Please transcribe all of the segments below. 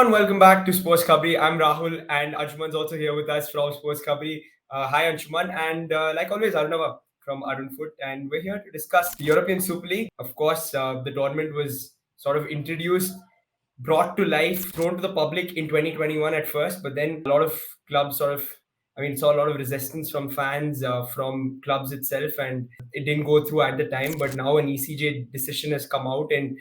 everyone, welcome back to SportsKhabri. I'm Rahul and Anshuman's also here with us from SportsKhabri. Hi Anshuman, and like always, Arunava from Arun Foot, and we're here to discuss the European Super League. Of course, the tournament was sort of introduced, brought to life, thrown to the public in 2021 at first, but then a lot of clubs saw a lot of resistance from fans, from clubs itself, and it didn't go through at the time. But now an ECJ decision has come out, and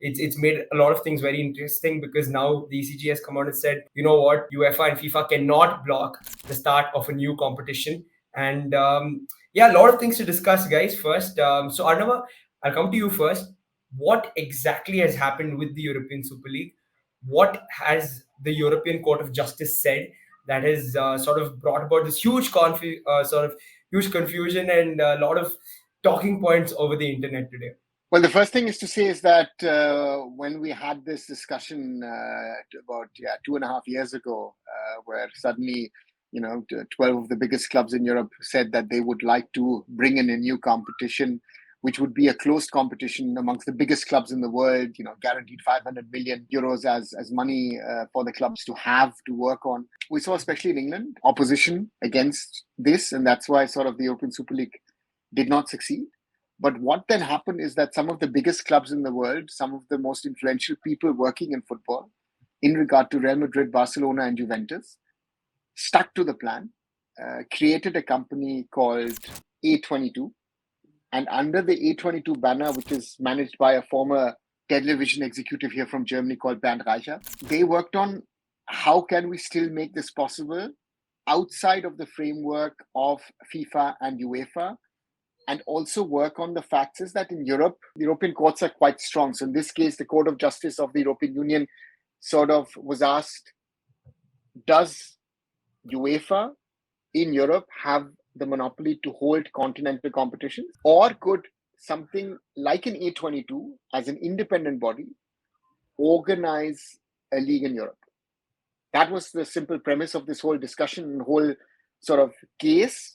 it's made a lot of things very interesting because now the ECJ has come out and said, you know what, UEFA and FIFA cannot block the start of a new competition. And yeah, a lot of things to discuss, guys. First, so Arnava, I'll come to you first. What exactly has happened with the European Super League? What has the European Court of Justice said that has sort of brought about this huge confusion and a lot of talking points over the internet today? Well, the first thing is to say is that when we had this discussion about 2.5 years ago, where suddenly 12 of the biggest clubs in Europe said that they would like to bring in a new competition, which would be a closed competition amongst the biggest clubs in the world, guaranteed 500 million euros as money for the clubs to have to work on. We saw, especially in England, opposition against this, and that's why sort of the European Super League did not succeed. But what then happened is that some of the biggest clubs in the world, some of the most influential people working in football, in regard to Real Madrid, Barcelona, and Juventus, stuck to the plan, created a company called A22. And under the A22 banner, which is managed by a former television executive here from Germany called Bernd Reicher, they worked on how can we still make this possible outside of the framework of FIFA and UEFA, and also work on the facts is that in Europe, the European courts are quite strong. So in this case, the Court of Justice of the European Union sort of was asked, does UEFA in Europe have the monopoly to hold continental competitions? Or could something like an A22 as an independent body organize a league in Europe? That was the simple premise of this whole discussion and whole sort of case.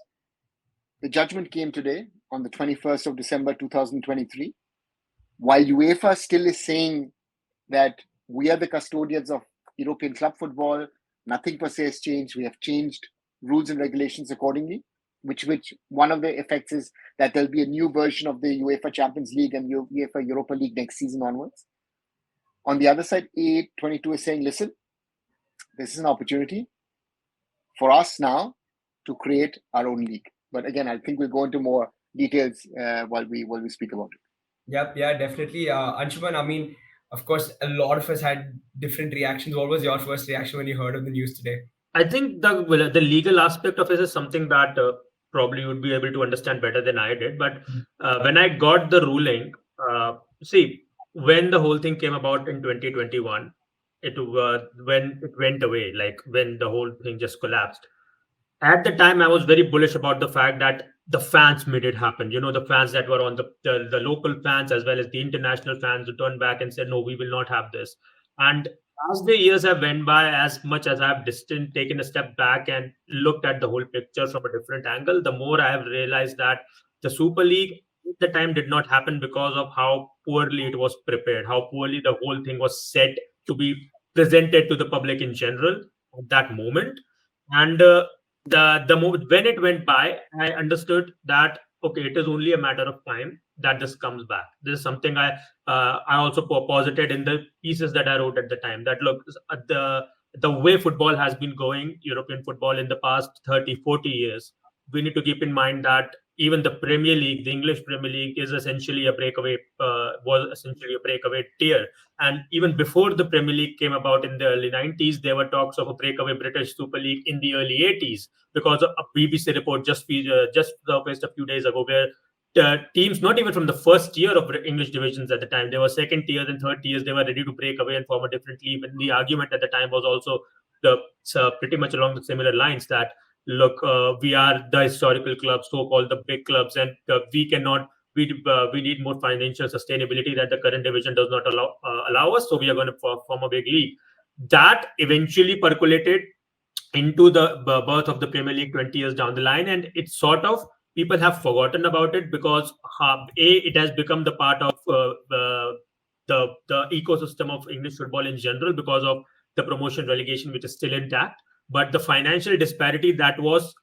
The judgment came today on the 21st of December 2023. While UEFA still is saying that we are the custodians of European club football, nothing per se has changed. We have changed rules and regulations accordingly, which one of the effects is that there'll be a new version of the UEFA Champions League and UEFA Europa League next season onwards. On the other side, A22 is saying, listen, this is an opportunity for us now to create our own league. But again, I think we'll go into more details while we speak about it. Yep, yeah, definitely. Anshuman, I mean, of course, a lot of us had different reactions. What was your first reaction when you heard of the news today? I think the legal aspect of it is something that probably you would be able to understand better than I did. But when I got the ruling, when the whole thing came about in 2021, when it went away, like when the whole thing just collapsed. At the time, I was very bullish about the fact that the fans made it happen. The fans that were on the local fans as well as the international fans who turned back and said, no, we will not have this. And as the years have went by, as much as I've taken a step back and looked at the whole picture from a different angle, the more I have realized that the Super League at the time did not happen because of how poorly it was prepared, how poorly the whole thing was set to be presented to the public in general at that moment. And the moment when it went by, I understood that okay, it is only a matter of time that this comes back. This is something I also posited in the pieces that I wrote at the time. That look, the way football has been going, European football in the past 30, 40 years, we need to keep in mind that even the Premier League, the English Premier League, is essentially was essentially a breakaway tier. And even before the Premier League came about in the early 90s, there were talks of a breakaway British Super League in the early 80s because a BBC report just surfaced a few days ago where teams, not even from the first tier of English divisions at the time, they were second tiers and third tiers, they were ready to break away and form a different league. And the argument at the time was also pretty much along the similar lines that, look, we are the historical clubs, so-called the big clubs, and we need more financial sustainability that the current division does not allow us. So we are going to form a big league. That eventually percolated into the birth of the Premier League 20 years down the line, and it's sort of people have forgotten about it because it has become the part of the ecosystem of English football in general because of the promotion relegation, which is still intact, but the financial disparity that was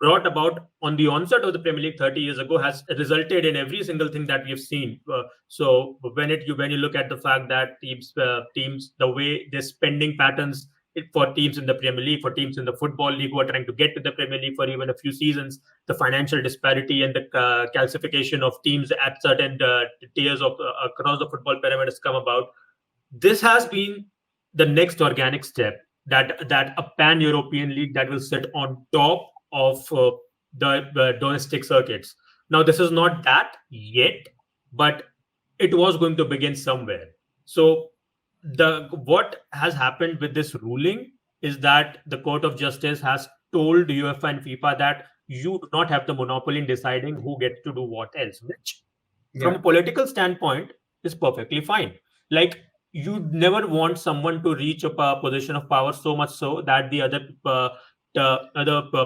brought about on the onset of the Premier League 30 years ago has resulted in every single thing that we have seen. So when you look at the fact that teams the way their spending patterns for teams in the Premier League, for teams in the Football League who are trying to get to the Premier League for even a few seasons, the financial disparity and the calcification of teams at certain tiers of across the football pyramid has come about. This has been the next organic step, that a pan-European league that will sit on top of the domestic circuits. Now, this is not that yet, but it was going to begin somewhere. So, what has happened with this ruling is that the Court of Justice has told UEFA and FIFA that you do not have the monopoly in deciding who gets to do what else, which from a political standpoint is perfectly fine. Like, you never want someone to reach a position of power so much so that the other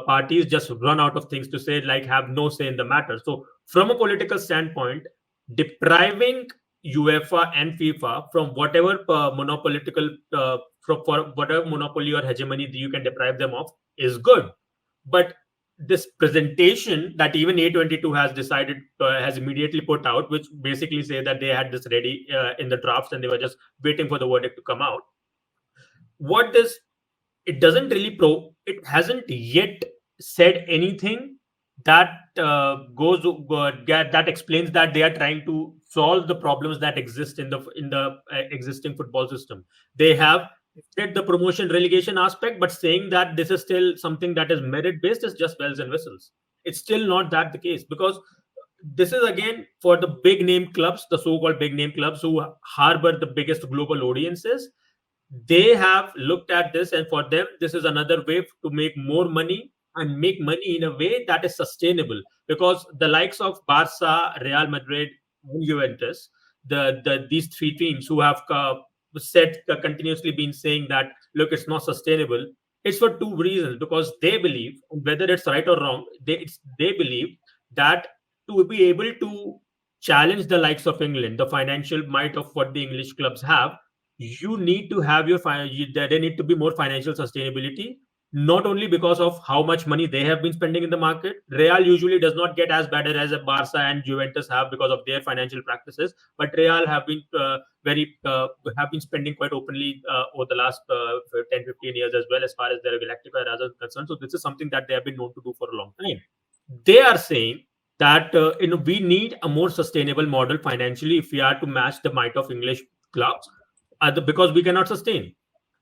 parties just run out of things to say, like have no say in the matter. So from a political standpoint, depriving UEFA and FIFA from whatever monopolitical for whatever monopoly or hegemony that you can deprive them of is good. But this presentation that even A22 has decided has immediately put out, which basically say that they had this ready in the drafts and they were just waiting for the verdict to come out. What this it doesn't really it hasn't yet said anything that that explains that they are trying to solve the problems that exist in the existing football system. They have said the promotion relegation aspect, but saying that this is still something that is merit based is just bells and whistles. It's still not that the case, because this is again for the big name clubs, the so-called big name clubs who harbor the biggest global audiences. They have looked at this, and for them this is another way to make more money, and make money in a way that is sustainable, because the likes of Barca, Real Madrid, and Juventus, these three teams who have said continuously been saying that look, it's not sustainable. It's for two reasons: because they believe, whether it's right or wrong, they believe that to be able to challenge the likes of England, the financial might of what the English clubs have, you need to have there need to be more financial sustainability. Not only because of how much money they have been spending in the market. Real usually does not get as bad as a Barca and Juventus have because of their financial practices, but Real have been have been spending quite openly over the last 10-15 years, as well, as far as their Galactica are concerned. So this is something that they have been known to do for a long time. They are saying that we need a more sustainable model financially if we are to match the might of English clubs, because we cannot sustain.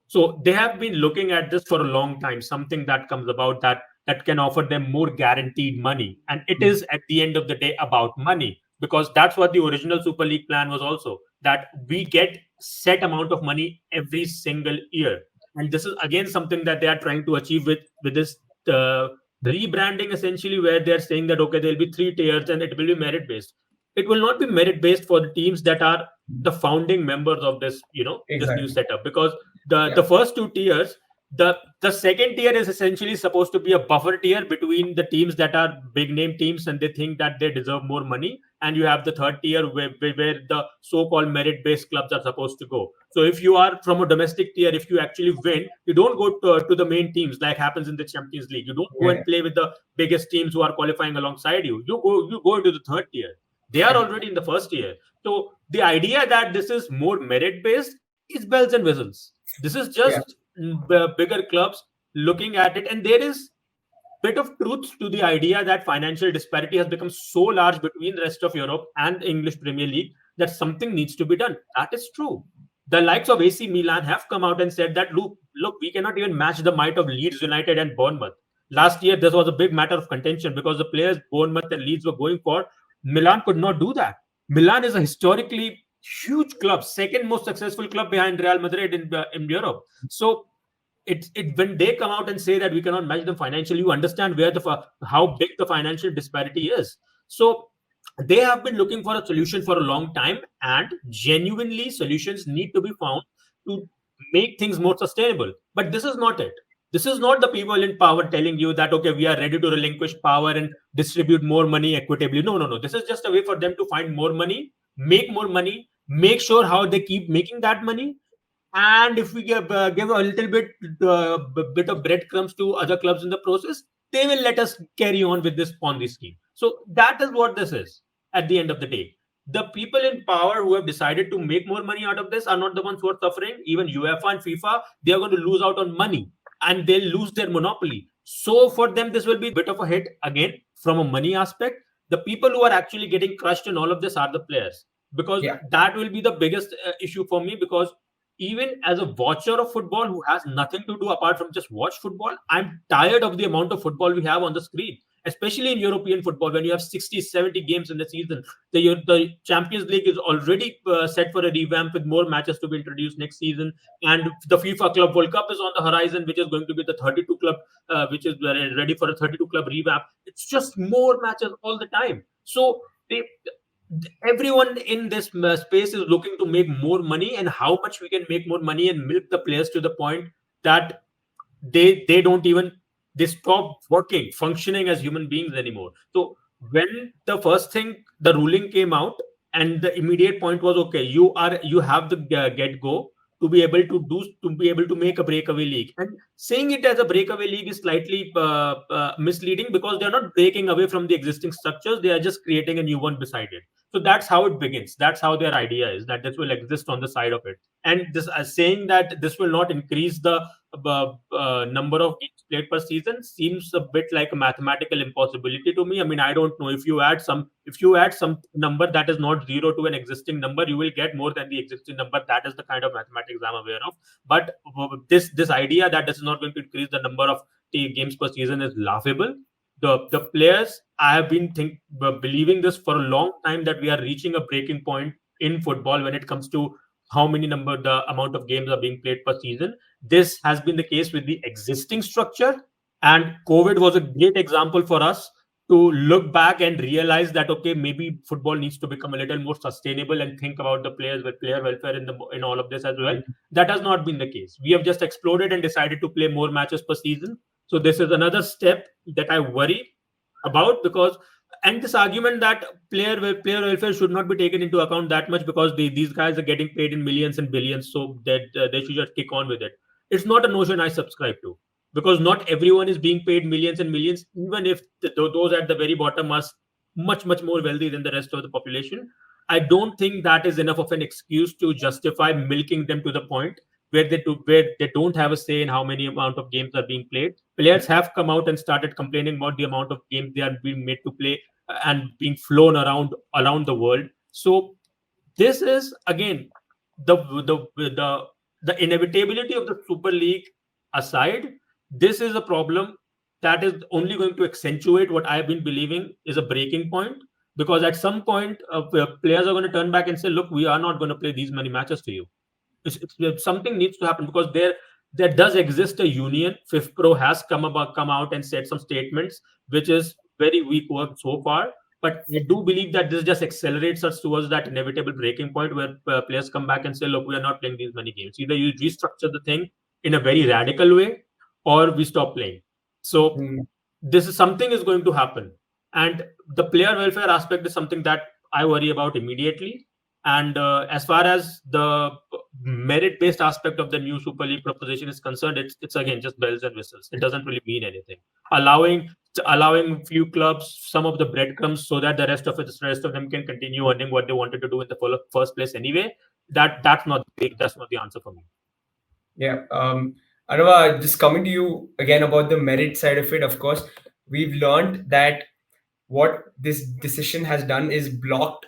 So they have been looking at this for a long time, something that comes about that can offer them more guaranteed money. And it is at the end of the day about money, because that's what the original Super League plan was also, that we get set amount of money every single year. And this is again something that they are trying to achieve with this rebranding, essentially, where they're saying that, okay, there'll be 3 tiers and it will be merit based. It will not be merit based for the teams that are the founding members of this, this new setup, because the first 2 tiers, the second tier is essentially supposed to be a buffer tier between the teams that are big name teams and they think that they deserve more money, and you have the third tier where the so-called merit based clubs are supposed to go. So if you are from a domestic tier, if you actually win, you don't go to the main teams like happens in the Champions League. You don't go and play with the biggest teams who are qualifying alongside you. You go into the third tier. They are already in the first year. So the idea that this is more merit based is bells and whistles. This is just bigger clubs looking at it. And there is a bit of truth to the idea that financial disparity has become so large between the rest of Europe and the English Premier League that something needs to be done. That is true. The likes of AC Milan have come out and said that, look, we cannot even match the might of Leeds United and Bournemouth. Last year, this was a big matter of contention because the players Bournemouth and Leeds were going for. Milan could not do that. Milan is a historically huge club, second most successful club behind Real Madrid in Europe. So when they come out and say that we cannot match them financially, you understand where how big the financial disparity is. So they have been looking for a solution for a long time, and genuinely solutions need to be found to make things more sustainable. But this is not it. This is not the people in power telling you that, okay, we are ready to relinquish power and distribute more money equitably. No. This is just a way for them to find more money, make sure how they keep making that money, and if we give a little bit of breadcrumbs to other clubs in the process, they will let us carry on with this Ponzi scheme. So that is what this is at the end of the day. The people in power who have decided to make more money out of this are not the ones who are suffering. Even UEFA and FIFA, they are going to lose out on money and they'll lose their monopoly. So for them, this will be a bit of a hit again from a money aspect. The people who are actually getting crushed in all of this are the players, because Yeah. that will be the biggest issue for me. Because even as a watcher of football who has nothing to do apart from just watch football, I'm tired of the amount of football we have on the screen, especially in European football when you have 60, 70 games in the season. The Champions League is already set for a revamp with more matches to be introduced next season. And the FIFA Club World Cup is on the horizon, which is going to be the 32 club, which is ready for a 32 club revamp. It's just more matches all the time. So everyone in this space is looking to make more money, and how much we can make more money and milk the players to the point that they don't even, they stop working, functioning as human beings anymore. So when the first thing, the ruling came out, and the immediate point was, okay, you have the get go to be able to make a breakaway league. And saying it as a breakaway league is slightly misleading, because they're not breaking away from the existing structures, they are just creating a new one beside it. So that's how it begins. That's how their idea is, that this will exist on the side of it. And this saying that this will not increase the number of games played per season seems a bit like a mathematical impossibility to me. I mean, I don't know, if you add some number that is not zero to an existing number, you will get more than the existing number. That is the kind of mathematics I'm aware of. But this idea that this is not going to increase the number of games per season is laughable. The players, I have been believing this for a long time, that we are reaching a breaking point in football when it comes to the amount of games are being played per season. This has been the case with the existing structure, and COVID was a great example for us to look back and realize that, okay, maybe football needs to become a little more sustainable and think about the players with player welfare in all of this as well. That has not been the case. We have just exploded and decided to play more matches per season. So this is another step that I worry about, because, and this argument that player welfare should not be taken into account that much, because these guys are getting paid in millions and billions, so that they should just kick on with it. It's not a notion I subscribe to, because not everyone is being paid millions and millions, even if those at the very bottom are much more wealthy than the rest of the population. I don't think that is enough of an excuse to justify milking them to the point where they don't have a say in how many amount of games are being played. Players have come out and started complaining about the amount of games they are being made to play and being flown around the world. So this is again the inevitability of the Super League aside. This is a problem that is only going to accentuate what I've been believing is a breaking point, because at some point players are going to turn back and say, look, we are not going to play these many matches to you. Something needs to happen, because there does exist a union. FIFPro has come out and said some statements, which is very weak work so far. But I do believe that this just accelerates us towards that inevitable breaking point where players come back and say, look, we are not playing these many games. Either you restructure the thing in a very radical way, or we stop playing. So this is something is going to happen. And the player welfare aspect is something that I worry about immediately. And as far as the merit-based aspect of the new Super League proposition is concerned, it's again just bells and whistles. It doesn't really mean anything. Allowing few clubs some of the breadcrumbs so that the rest of them can continue earning what they wanted to do in the first place anyway. That's not the answer for me. Yeah. Anava, just coming to you again about the merit side of it. Of course, we've learned that what this decision has done is blocked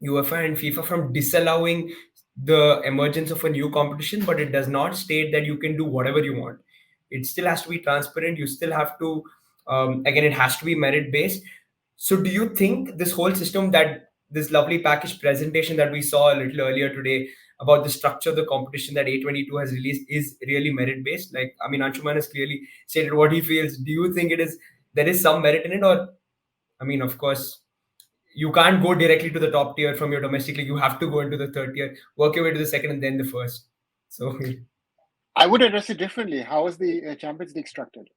UEFA and FIFA from disallowing the emergence of a new competition, but it does not state that you can do whatever you want. It still has to be transparent. You still have to, again, it has to be merit based. So, do you think this whole system, that this lovely package presentation that we saw a little earlier today about the structure of the competition that A22 has released is really merit based? Like, I mean, Anshuman has clearly stated what he feels. Do you think there is some merit in it, or, I mean, of course, you can't go directly to the top tier from your domestic league. You have to go into the third tier, work your way to the second, and then the first. So, I would address it differently. How is the Champions League structured?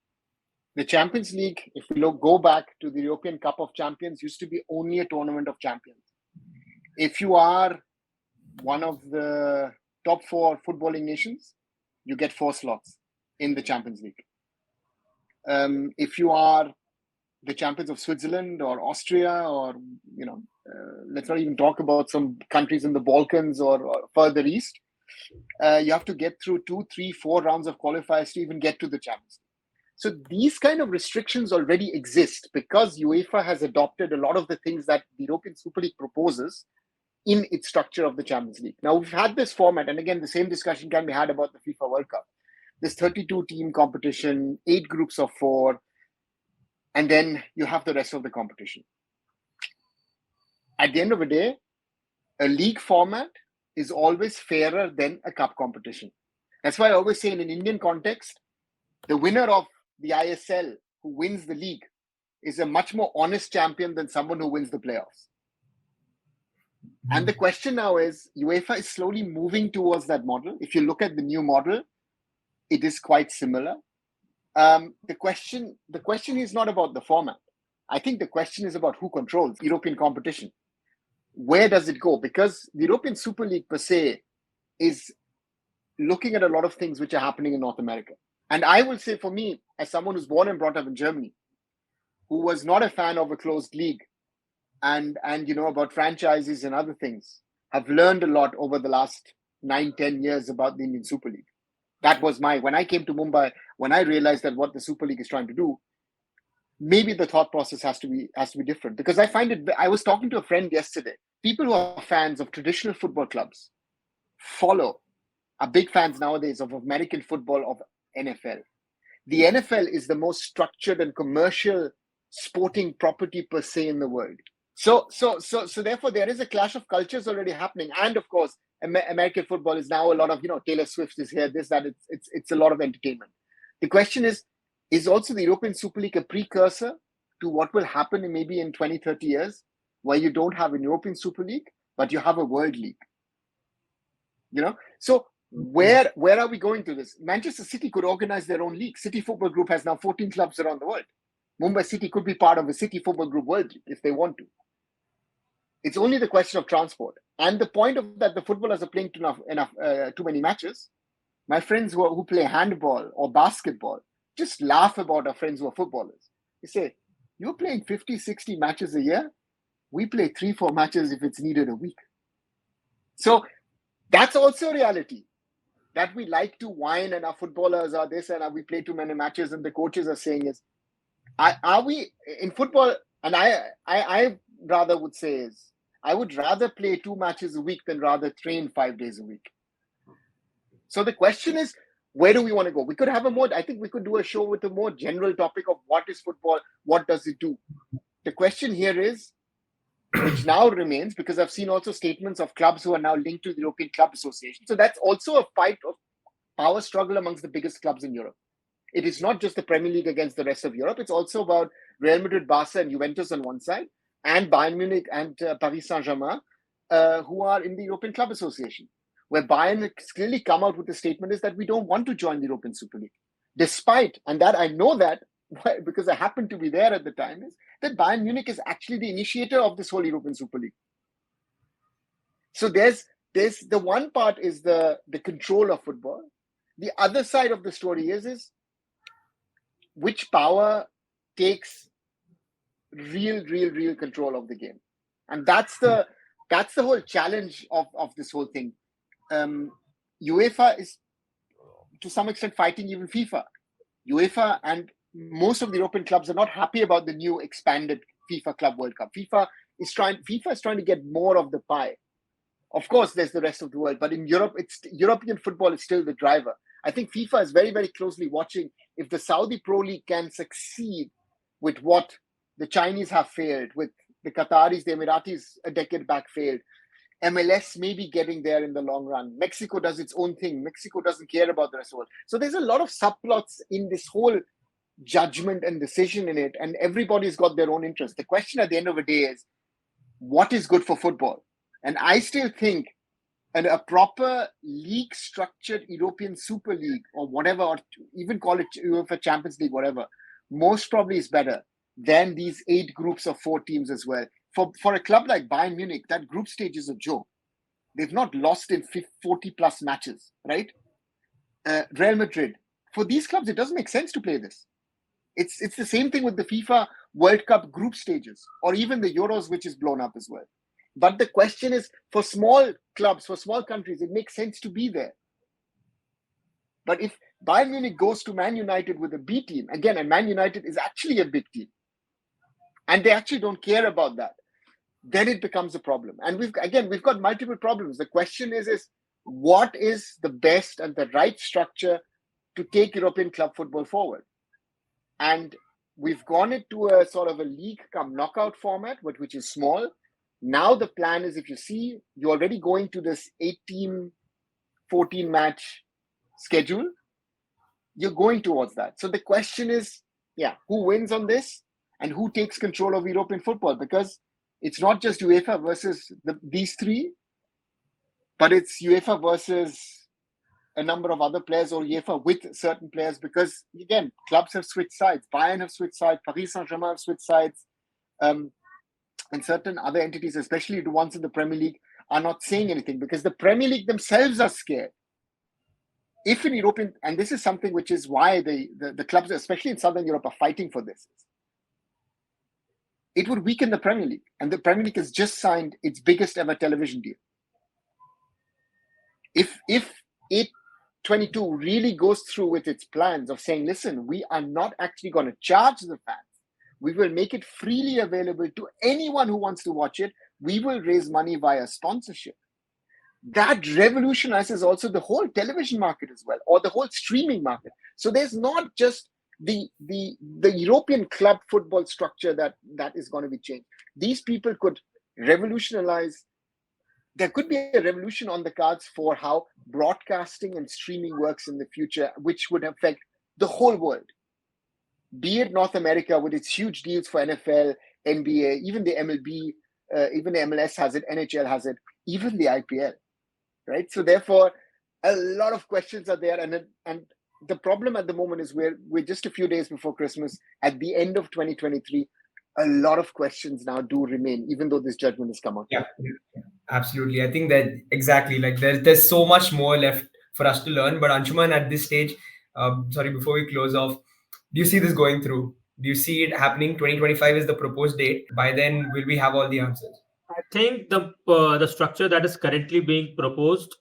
The Champions League, if we go back to the European Cup of Champions, used to be only a tournament of champions. If you are one of the top 4 footballing nations, you get 4 slots in the Champions League. If you are the champions of Switzerland or Austria, or let's not even talk about some countries in the Balkans or further east, you have to get through 2, 3, 4 rounds of qualifiers to even get to the Champions League. So these kind of restrictions already exist because UEFA has adopted a lot of the things that the European Super League proposes in its structure of the Champions League. Now, we've had this format, and again, the same discussion can be had about the FIFA World Cup. This 32-team competition, 8 groups of 4, and then you have the rest of the competition. At the end of the day, a league format is always fairer than a cup competition. That's why I always say in an Indian context, the winner of the ISL who wins the league is a much more honest champion than someone who wins the playoffs. And the question now is, UEFA is slowly moving towards that model. If you look at the new model, it is quite similar. The question is not about the format. I think the question is about who controls European competition. Where does it go? Because the European Super League per se is looking at a lot of things which are happening in North America. And I will say, for me, as someone who's born and brought up in Germany, who was not a fan of a closed league and about franchises and other things, have learned a lot over the last 9-10 years about the Indian Super League. That was when I came to Mumbai, when I realized that what the Super League is trying to do, maybe the thought process has to be different. Because I was talking to a friend yesterday. People who are fans of traditional football clubs are big fans nowadays of American football, of NFL. The NFL is the most structured and commercial sporting property per se in the world. So therefore, there is a clash of cultures already happening. And of course, American football is now a lot of, Taylor Swift is here, this, that, it's a lot of entertainment. The question is also the European Super League a precursor to what will happen maybe in 20, 30 years, where you don't have a European Super League, but you have a World League? So where are we going to this? Manchester City could organize their own league. City Football Group has now 14 clubs around the world. Mumbai City could be part of a City Football Group World League if they want to. It's only the question of transport. And the point of that, the footballers are playing too many matches. My friends who play handball or basketball just laugh about our friends who are footballers. They say, you're playing 50, 60 matches a year. We play 3-4 matches if it's needed a week. So that's also a reality, that we like to whine and our footballers are this and we play too many matches, and the coaches are saying is, are we in football? And I rather would say is, I would rather play 2 matches a week than rather train 5 days a week. So the question is, where do we want to go? We could have I think we could do a show with a more general topic of what is football, what does it do? The question here is, which now remains, because I've seen also statements of clubs who are now linked to the European Club Association. So that's also a fight of power struggle amongst the biggest clubs in Europe. It is not just the Premier League against the rest of Europe. It's also about Real Madrid, Barca, and Juventus on one side, and Bayern Munich and Paris Saint-Germain, who are in the European Club Association, where Bayern has clearly come out with a statement is that we don't want to join the European Super League. Despite, and that I know that because I happened to be there at the time, is that Bayern Munich is actually the initiator of this whole European Super League. So there's the one part is the control of football. The other side of the story is which power takes real control of the game. And that's the whole challenge of this whole thing. UEFA is to some extent fighting even FIFA. UEFA and most of the European clubs are not happy about the new expanded FIFA Club World Cup. FIFA is trying to get more of the pie. Of course, there's the rest of the world, but in Europe, European football is still the driver. I think FIFA is very, very closely watching if the Saudi Pro League can succeed with what the Chinese have failed, with the Qataris, the Emiratis a decade back failed. MLS may be getting there in the long run. Mexico does its own thing. Mexico doesn't care about the rest of the world. So there's a lot of subplots in this whole judgment and decision in it, and everybody's got their own interest. The question at the end of the day is, what is good for football? And I still think a proper league structured European Super League or whatever, or even call it UEFA Champions League, whatever, most probably is better than these 8 groups of 4 teams as well. For a club like Bayern Munich, that group stage is a joke. They've not lost in 40 plus matches, right? Real Madrid. For these clubs, it doesn't make sense to play this. It's the same thing with the FIFA World Cup group stages, or even the Euros, which is blown up as well. But the question is, for small clubs, for small countries, it makes sense to be there. But if Bayern Munich goes to Man United with a B team, again, and Man United is actually a big team, and they actually don't care about that, then it becomes a problem. And we've got multiple problems. The question is what is the best and the right structure to take European club football forward? And we've gone into a sort of a league come knockout format, which is small. Now the plan is, if you see, you're already going to this 8-team, 14-match schedule. You're going towards that. So the question is, who wins on this and who takes control of European football? Because it's not just UEFA versus these three, but it's UEFA versus a number of other players, or UEFA with certain players, because, again, clubs have switched sides. Bayern have switched sides, Paris Saint-Germain have switched sides, and certain other entities, especially the ones in the Premier League, are not saying anything because the Premier League themselves are scared. If in European, and this is something which is why the clubs, especially in Southern Europe, are fighting for this, it would weaken the Premier League. And the Premier League has just signed its biggest ever television deal. If 822 really goes through with its plans of saying, listen, we are not actually going to charge the fans. We will make it freely available to anyone who wants to watch it. We will raise money via sponsorship. That revolutionizes also the whole television market as well, or the whole streaming market. So there's not just the European club football structure that is going to be changed. These people could revolutionize. There could be a revolution on the cards for how broadcasting and streaming works in the future, which would affect the whole world. Be it North America with its huge deals for NFL, NBA, even the MLB, even the MLS has it, NHL has it, even the IPL, right? So therefore, a lot of questions are there. And the problem at the moment is we're just a few days before Christmas, at the end of 2023, a lot of questions now do remain, even though this judgment has come out. Yeah, absolutely. I think that exactly, like there's so much more left for us to learn. But Anshuman, at this stage, before we close off, do you see this going through? Do you see it happening? 2025 is the proposed date. By then, will we have all the answers? I think the structure that is currently being proposed,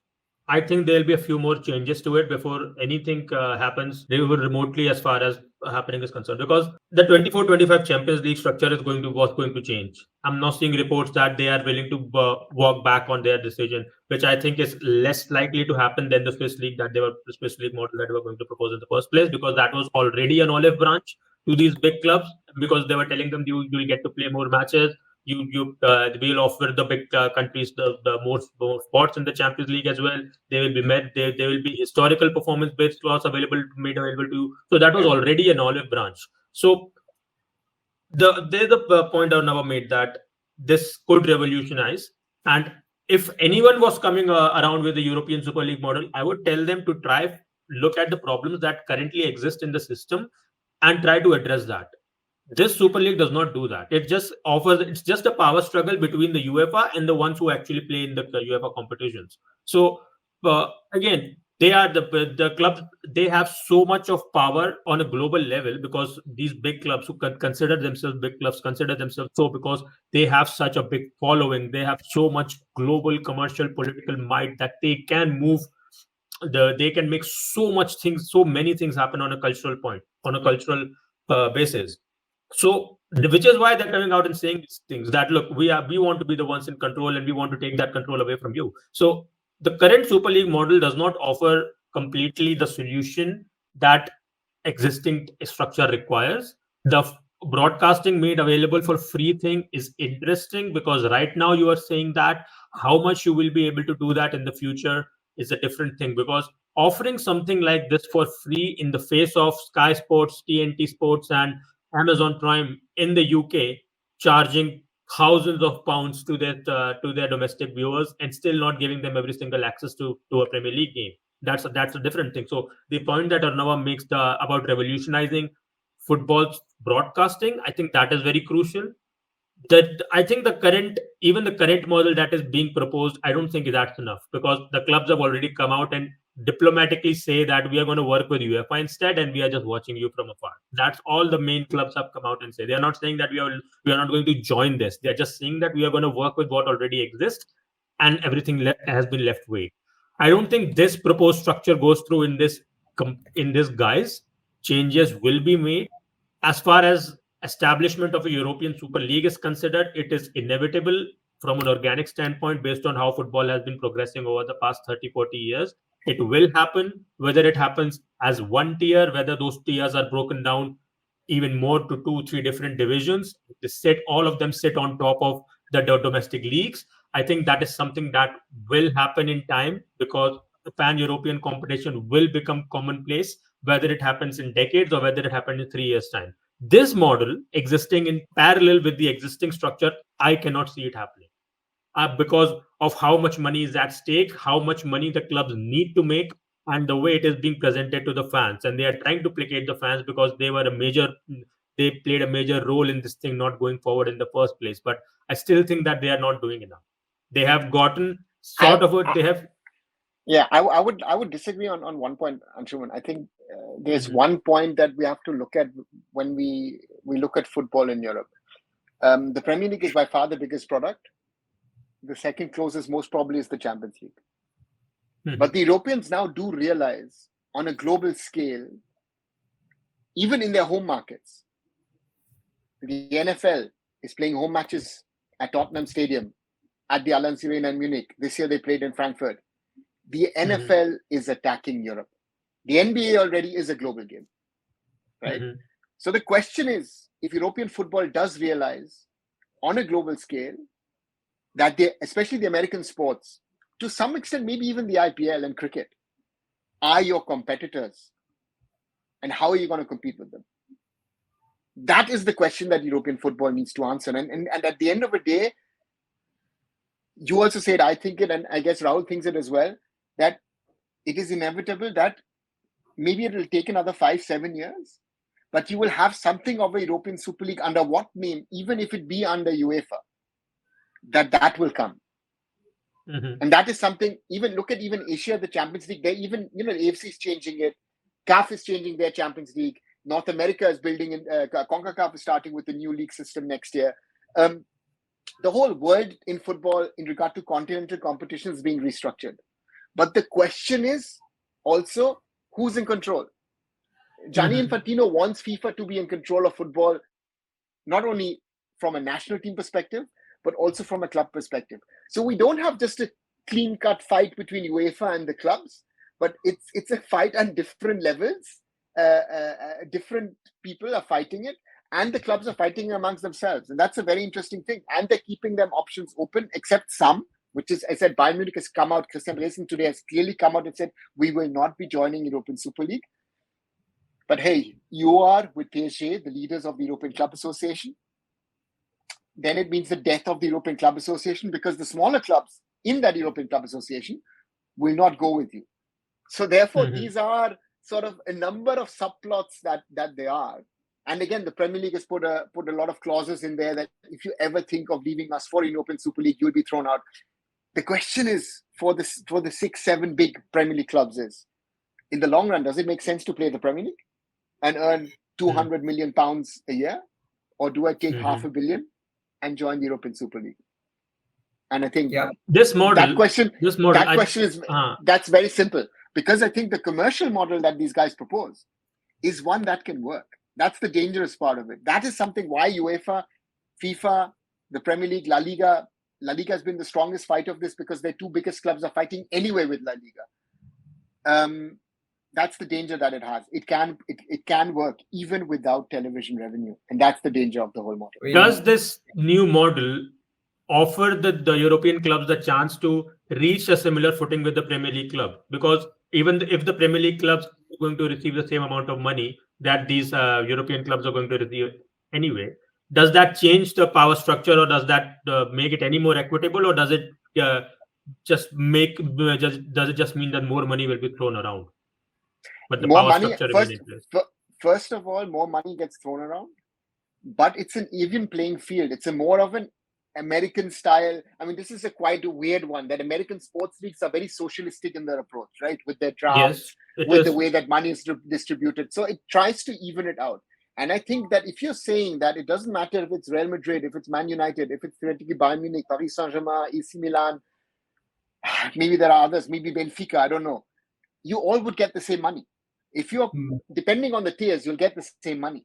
I think there'll be a few more changes to it before anything happens, even remotely, as far as happening is concerned. Because the 24-25 Champions League structure was going to change. I'm not seeing reports that they are willing to walk back on their decision, which I think is less likely to happen than the Swiss League Swiss League model that they were going to propose in the first place, because that was already an olive branch to these big clubs, because they were telling them you will get to play more matches. You will offer the big countries the more spots in the Champions League as well. They will be there will be historical performance based clause made available to you. So that was already an olive branch. So there's the point Arnava made, that this could revolutionize. And if anyone was coming around with the European Super League model, I would tell them to look at the problems that currently exist in the system and try to address that. This Super League does not do that. It's just a power struggle between the UEFA and the ones who actually play in the UEFA competitions. So again, they are the clubs. They have so much of power on a global level, because these big clubs who consider themselves big clubs consider themselves so because they have such a big following. They have so much global commercial political might that they can move. They can make so many things happen on a cultural basis. So, which is why they're coming out and saying these things, that look, we want to be the ones in control, and we want to take that control away from you. So the current Super League model does not offer completely the solution that existing structure requires. The broadcasting made available for free thing is interesting, because right now you are saying that how much you will be able to do that in the future is a different thing, because offering something like this for free in the face of Sky Sports, TNT Sports, and Amazon Prime in the UK charging thousands of pounds to their domestic viewers, and still not giving them every single access to a Premier League game. That's a different thing. So the point that Arnava makes about revolutionizing football's broadcasting, I think that is very crucial. that I think even the current model that is being proposed, I don't think that's enough, because the clubs have already come out and diplomatically say that we are going to work with UEFA instead, and we are just watching you from afar. That's all the main clubs have come out and say. They are not saying that we are not going to join this. They are just saying that we are going to work with what already exists, and everything has been left vague. I don't think this proposed structure goes through in this guise. Changes will be made. As far as establishment of a European Super League is considered, it is inevitable from an organic standpoint based on how football has been progressing over the past 30, 40 years. It will happen, whether it happens as one tier, whether those tiers are broken down even more to two, three different divisions. All of them sit on top of the domestic leagues. I think that is something that will happen in time, because the pan European competition will become commonplace, whether it happens in decades or whether it happens in 3 years' time. This model existing in parallel with the existing structure, I cannot see it happening, because of how much money is at stake, how much money the clubs need to make, and the way it is being presented to the fans. And they are trying to placate the fans because they played a major role in this thing not going forward in the first place. But I still think that they are not doing enough. They have gotten I, sort of a, I they have. yeah, I would disagree on one point, Anshuman. I think there's Mhm, one point that we have to look at when we look at football in Europe. The Premier League is by far the biggest product. The second closest, most probably, is the Champions League. mhm, But the Europeans now do realize, on a global scale, even in their home markets, the NFL is playing home matches at Tottenham Stadium, at the Allianz Arena in Munich. This year they played in Frankfurt. The mhm, NFL is attacking Europe. The NBA already is a global game, right? mhm, So the question is, if European football does realize on a global scale that they, especially the American sports, to some extent, maybe even the IPL and cricket, are your competitors, and how are you going to compete with them? That is the question that European football needs to answer. And at the end of the day, you also said, I think it, and I guess Rahul thinks it as well, that it is inevitable that maybe it will take another 5-7 years, but you will have something of a European Super League under what name, even if it be under UEFA, that will come. mhm, And that is something, even look at even Asia, the Champions League, they even, the AFC is changing it. CAF is changing their Champions League. North America is building in, CONCACAF is starting with the new league system next year. The whole world in football in regard to continental competition is being restructured. But the question is also, who's in control? Gianni mhm, Infantino wants FIFA to be in control of football, not only from a national team perspective, but also from a club perspective. So we don't have just a clean-cut fight between UEFA and the clubs, but it's a fight on different levels. Different people are fighting it, and the clubs are fighting amongst themselves, and that's a very interesting thing. And they're keeping them options open, except some, which is, I said, Bayern Munich has come out. Christian Racing today has clearly come out and said we will not be joining European Super League. But hey, you are with PSG, the leaders of the European Club Association. Then it means the death of the European Club Association, because the smaller clubs in that European Club Association will not go with you. So therefore, mhm. these are sort of a number of subplots that they are. And again, the Premier League has put a lot of clauses in there that if you ever think of leaving us for European Super League, you'll be thrown out. The question is, for the 6-7 big Premier League clubs, is in the long run, does it make sense to play the Premier League and earn Mhm, 200 million pounds a year, or do I take mhm. $500 million and join the European Super League? And I think Yeah. This that model, question, this model, that question is uh, that's very simple, because I think the commercial model that these guys propose is one that can work. That's the dangerous part of it. That is something why UEFA, FIFA, the Premier League, La Liga. La Liga has been the strongest fight of this, because their two biggest clubs are fighting anyway with La Liga. That's the danger that it has. It can work even without television revenue, and that's the danger of the whole model. I does mean, this new model offer the European clubs the chance to reach a similar footing with the Premier League club? Because even if the Premier League clubs are going to receive the same amount of money that these European clubs are going to receive anyway, does that change the power structure, or does that make it any more equitable, or does it does it just mean that more money will be thrown around, but the More power money structure remain first. in place? First of all, more money gets thrown around. but it's an even playing field. It's a more of an American style. I mean, this is a quite a weird one, that American sports leagues are very socialistic in their approach, right? With their Yes, drafts, it with the is. way that money is distributed. So it tries to even it out. And I think that if you're saying that it doesn't matter if it's Real Madrid, if it's Man United, if it's theoretically Bayern Munich, Paris Saint-Germain, AC Milan, maybe there are others, maybe Benfica, I don't know. You all would get the same money. If you're, depending on the tiers, you'll get the same money.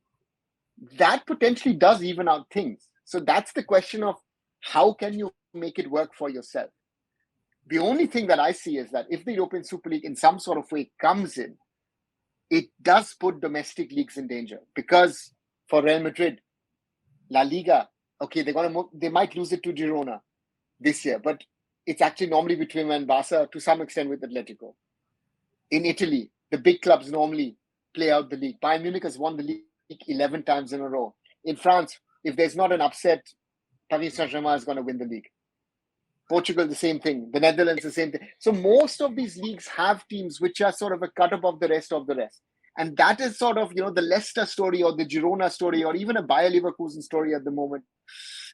That potentially does even out things. So that's the question of how can you make it work for yourself? The only thing that I see is that if the European Super League in some sort of way comes in, it does put domestic leagues in danger, because for Real Madrid, La Liga, okay, they might lose it to Girona this year, but it's actually normally between and Barca, to some extent with Atletico. In Italy, the big clubs normally play out the league. Bayern Munich has won the league 11 times in a row. In France, if there's not an upset, Paris Saint-Germain is going to win the league. Portugal, the same thing. The Netherlands, the same thing. So most of these leagues have teams which are sort of a cut above the rest of the rest. And that is sort of, the Leicester story or the Girona story or even a Bayer Leverkusen story at the moment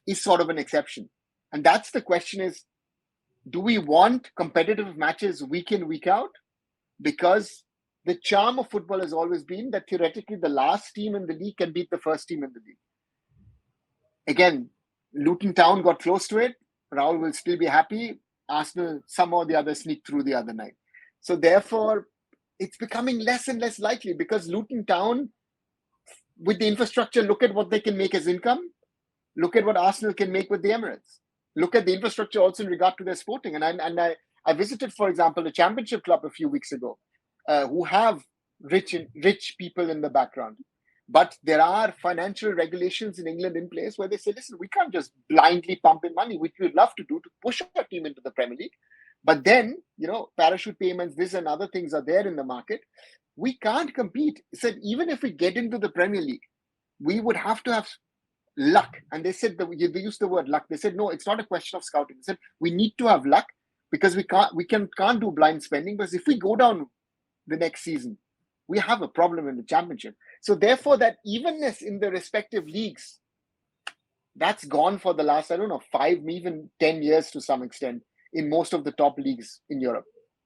is sort of an exception. And that's the question is, do we want competitive matches week in, week out? Because the charm of football has always been that theoretically the last team in the league can beat the first team in the league. Again, Luton Town got close to it. Raul will still be happy. Arsenal somehow or the other sneaked through the other night. So therefore, it's becoming less and less likely, because Luton Town, with the infrastructure, look at what they can make as income. Look at what Arsenal can make with the Emirates. Look at the infrastructure also in regard to their sporting. And I visited, for example, a championship club a few weeks ago, who have rich people in the background. But there are financial regulations in England in place where they say, listen, we can't just blindly pump in money, which we'd love to do to push our team into the Premier League. But then, parachute payments, this and other things are there in the market. We can't compete. It said, even if we get into the Premier League, we would have to have luck. And they said, they used the word luck. They said, no, it's not a question of scouting. They said, we need to have luck, because we can't do blind spending. Because if we go down the next season, we have a problem in the championship. So therefore, that evenness in the respective leagues, that's gone for the last, 5, even 10 years to some extent in most of the top leagues in Europe.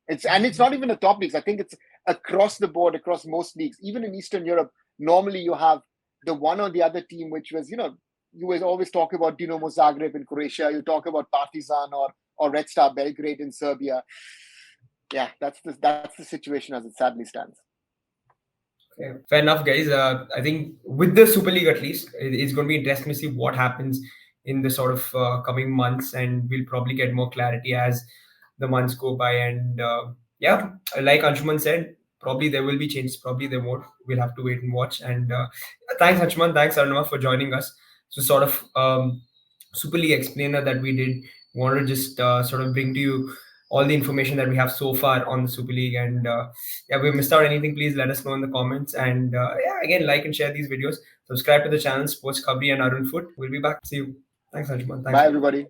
It's not even the top leagues. I think it's across the board, across most leagues. Even in Eastern Europe, normally you have the one or the other team, which was, you will always talk about Dinamo Zagreb in Croatia. You talk about Partizan or Red Star Belgrade in Serbia. Yeah, that's the situation as it sadly stands. Yeah, fair enough, guys. I think with the Super League, at least, it's going to be interesting to see what happens in the sort of coming months, and we'll probably get more clarity as the months go by. And yeah, like Anshuman said, probably there will be changes, probably there won't. We'll have to wait and watch. And thanks, Anshuman, thanks, Arnava, for joining us. So, sort of Super League explainer that we did, wanted to just sort of bring to you all the information that we have so far on the Super League. And yeah, if we missed out anything, please let us know in the comments. And yeah, again, like and share these videos. Subscribe to the channel, SportsKhabri and Arun Foot. We'll be back. See you. Thanks, Anshuman. Thanks. Bye, everybody.